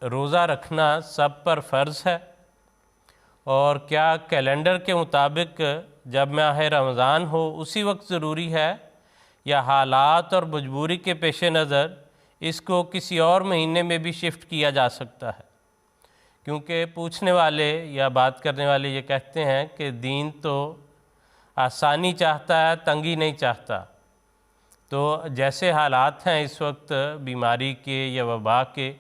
روزہ رکھنا سب پر فرض ہے، اور کیا کیلنڈر کے مطابق جب ماہ رمضان ہو اسی وقت ضروری ہے، یا حالات اور مجبوری کے پیش نظر اس کو کسی اور مہینے میں بھی شفٹ کیا جا سکتا ہے؟ کیونکہ پوچھنے والے یا بات کرنے والے یہ کہتے ہیں کہ دین تو آسانی چاہتا ہے، تنگی نہیں چاہتا۔ تو جیسے حالات ہیں اس وقت بیماری کے یا وبا کے،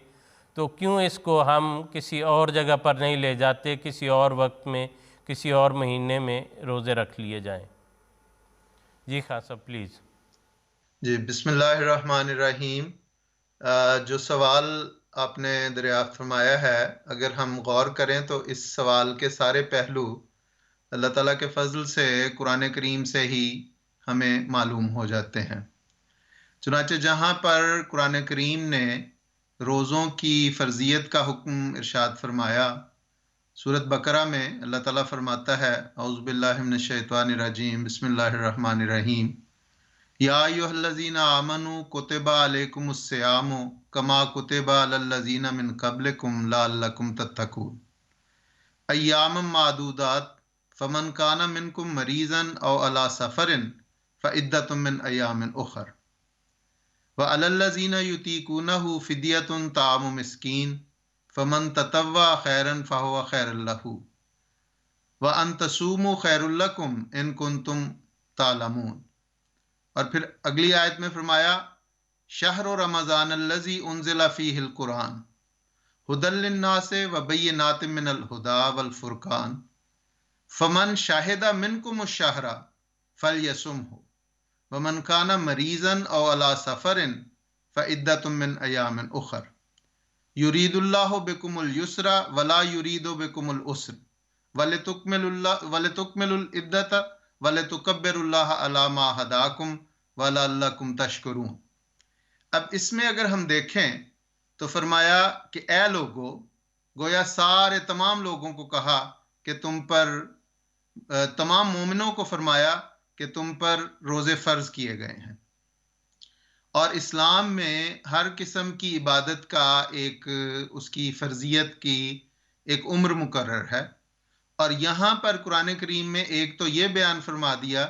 تو کیوں اس کو ہم کسی اور جگہ پر نہیں لے جاتے، کسی اور وقت میں، کسی اور مہینے میں روزے رکھ لیے جائیں؟ جی خان صاحب پلیز۔ جی بسم اللہ الرحمن الرحیم۔ جو سوال آپ نے دریافت فرمایا ہے، اگر ہم غور کریں تو اس سوال کے سارے پہلو اللہ تعالیٰ کے فضل سے قرآن کریم سے ہی ہمیں معلوم ہو جاتے ہیں۔ چنانچہ جہاں پر قرآن کریم نے روزوں کی فرضیت کا حکم ارشاد فرمایا، سورۃ بقرہ میں اللہ تعالیٰ فرماتا ہے اعوذ باللہ من الشیطان الرجیم بسم اللہ الرحمن الرحیم، یا ایھا الذین آمنوا کتب علیکم الصیام کما کتب علی الذین من قبلکم لعلکم تتقون ایاما معدودات فمن کان منکم مریضا او علی سفر فعدۃ من ایام اخر وعلی الذین یطیقونہ فدیۃ طعام مسکین فمن تطوع خیرا فہو خیر لہ وان تصوموا خیر لکم ان کنتم تعلمون۔ اور پھر اگلی آیت میں فرمایا شہر رمضان الذی انزل فیہ القرآن ھدی للناس وبینات من الھدی والفرقان فمن شہد منکم الشہر فلیصمہ ومن کان مریضا او علی سفر فعدۃ من ایام اخر یرید اللہ بکم الیسر ولا یرید بکم العسر ولتکملوا العدۃ وَلِتُكَبِّرُوا اللَّهَ عَلَى مَا هَدَاكُمْ وَلَعَلَّكُمْ تَشْكُرُونَ۔ اب اس میں اگر ہم دیکھیں تو فرمایا کہ اے لوگو، گویا سارے تمام لوگوں کو کہا کہ تم پر، تمام مومنوں کو فرمایا کہ تم پر روزے فرض کیے گئے ہیں، اور اسلام میں ہر قسم کی عبادت کا ایک اس کی فرضیت کی ایک عمر مقرر ہے، اور یہاں پر قرآن کریم میں ایک تو یہ بیان فرما دیا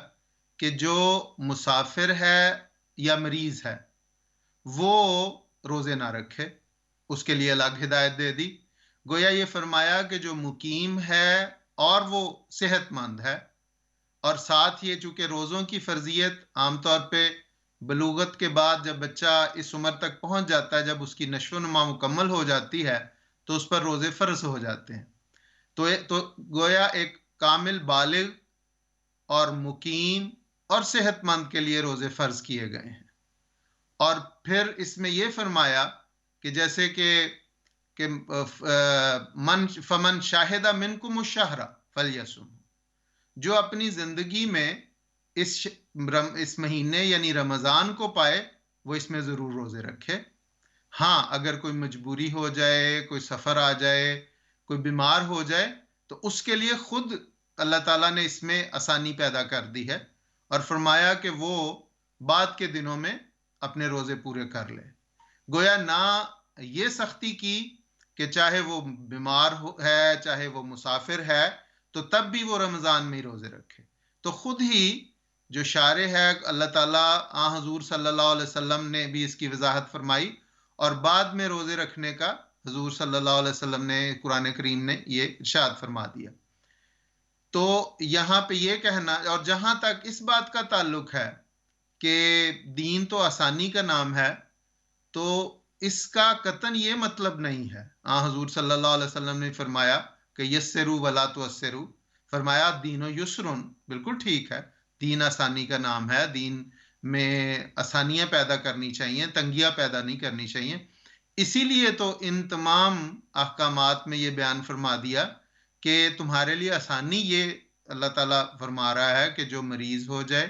کہ جو مسافر ہے یا مریض ہے وہ روزے نہ رکھے، اس کے لیے الگ ہدایت دے دی۔ گویا یہ فرمایا کہ جو مقیم ہے اور وہ صحت مند ہے، اور ساتھ یہ چونکہ روزوں کی فرضیت عام طور پہ بلوغت کے بعد جب بچہ اس عمر تک پہنچ جاتا ہے، جب اس کی نشو و نما مکمل ہو جاتی ہے تو اس پر روزے فرض ہو جاتے ہیں۔ تو گویا ایک کامل بالغ اور مقیم اور صحت مند کے لیے روزے فرض کیے گئے ہیں۔ اور پھر اس میں یہ فرمایا کہ جیسے کہ فمن شاہد منکم الشہر فلیصم، جو اپنی زندگی میں اس مہینے یعنی رمضان کو پائے وہ اس میں ضرور روزے رکھے۔ ہاں اگر کوئی مجبوری ہو جائے، کوئی سفر آ جائے، کوئی بیمار ہو جائے، تو اس کے لیے خود اللہ تعالیٰ نے اس میں آسانی پیدا کر دی ہے، اور فرمایا کہ وہ بعد کے دنوں میں اپنے روزے پورے کر لے۔ گویا نہ یہ سختی کی کہ چاہے وہ بیمار ہے، چاہے وہ مسافر ہے، تو تب بھی وہ رمضان میں ہی روزے رکھے۔ تو خود ہی جو شارع ہے اللہ تعالیٰ، حضور صلی اللہ علیہ وسلم نے بھی اس کی وضاحت فرمائی، اور بعد میں روزے رکھنے کا حضور صلی اللہ علیہ وسلم نے، قرآن کریم نے یہ ارشاد فرما دیا۔ تو یہاں پہ یہ کہنا، اور جہاں تک اس بات کا تعلق ہے کہ دین تو آسانی کا نام ہے، تو اس کا قطعاً یہ مطلب نہیں ہے۔ حضور صلی اللہ علیہ وسلم نے فرمایا کہ یسروا ولا تعسروا، فرمایا دین و یسرن، بالکل ٹھیک ہے، دین آسانی کا نام ہے، دین میں آسانیاں پیدا کرنی چاہیے، تنگیاں پیدا نہیں کرنی چاہیے۔ اسی لیے تو ان تمام احکامات میں یہ بیان فرما دیا کہ تمہارے لیے آسانی یہ اللہ تعالیٰ فرما رہا ہے کہ جو مریض ہو جائے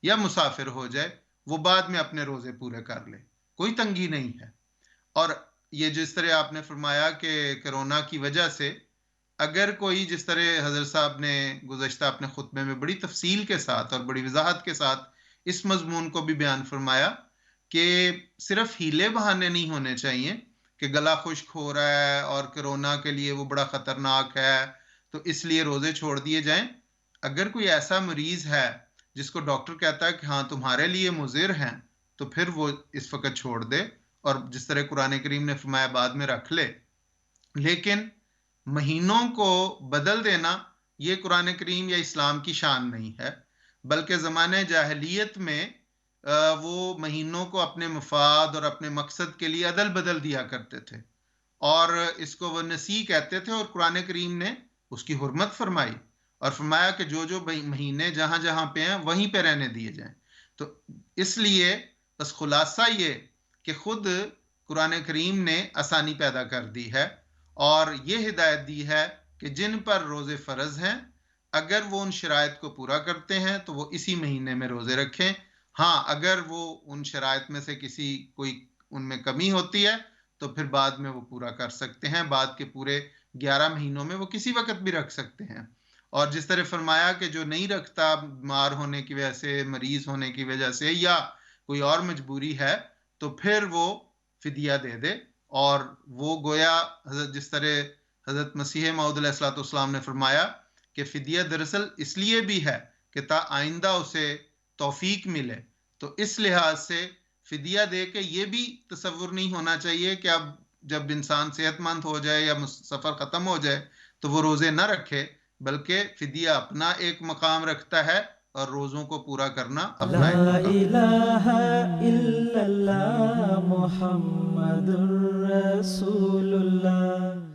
یا مسافر ہو جائے وہ بعد میں اپنے روزے پورے کر لے، کوئی تنگی نہیں ہے۔ اور یہ جس طرح آپ نے فرمایا کہ کرونا کی وجہ سے اگر کوئی، جس طرح حضرت صاحب نے گزشتہ اپنے خطبے میں بڑی تفصیل کے ساتھ اور بڑی وضاحت کے ساتھ اس مضمون کو بھی بیان فرمایا کہ صرف ہیلے بہانے نہیں ہونے چاہیے کہ گلا خشک ہو رہا ہے اور کرونا کے لیے وہ بڑا خطرناک ہے تو اس لیے روزے چھوڑ دیے جائیں. اگر کوئی ایسا مریض ہے جس کو ڈاکٹر کہتا ہے کہ ہاں تمہارے لیے مضر ہیں تو پھر وہ اس وقت چھوڑ دے، اور جس طرح قرآن کریم نے فرمایا بعد میں رکھ لے. لیکن مہینوں کو بدل دینا یہ قرآن کریم یا اسلام کی شان نہیں ہے، بلکہ زمانے جاہلیت میں وہ مہینوں کو اپنے مفاد اور اپنے مقصد کے لیے عدل بدل دیا کرتے تھے، اور اس کو وہ نسی کہتے تھے، اور قرآن کریم نے اس کی حرمت فرمائی اور فرمایا کہ جو مہینے جہاں جہاں پہ ہیں وہیں پہ رہنے دیے جائیں. تو اس لیے بس خلاصہ یہ کہ خود قرآن کریم نے آسانی پیدا کر دی ہے اور یہ ہدایت دی ہے کہ جن پر روزے فرض ہیں اگر وہ ان شرائط کو پورا کرتے ہیں تو وہ اسی مہینے میں روزے رکھیں. ہاں اگر وہ ان شرائط میں سے کوئی ان میں کمی ہوتی ہے تو پھر بعد میں وہ پورا کر سکتے ہیں، بعد کے پورے 11 مہینوں میں وہ کسی وقت بھی رکھ سکتے ہیں. اور جس طرح فرمایا کہ جو نہیں رکھتا بیمار ہونے کی وجہ سے، مریض ہونے کی وجہ سے یا کوئی اور مجبوری ہے تو پھر وہ فدیہ دے دے. اور وہ گویا جس طرح حضرت مسیح موعود علیہ الصلوۃ والسلام نے فرمایا کہ فدیہ دراصل اس لیے بھی ہے کہ تا آئندہ اسے توفیق ملے. تو اس لحاظ سے فدیہ دے کے یہ بھی تصور نہیں ہونا چاہیے کہ اب جب انسان صحت مند ہو جائے یا سفر ختم ہو جائے تو وہ روزے نہ رکھے، بلکہ فدیہ اپنا ایک مقام رکھتا ہے اور روزوں کو پورا کرنا اپنا ایک لا مقام. الہ الا اللہ محمد رسول اللہ.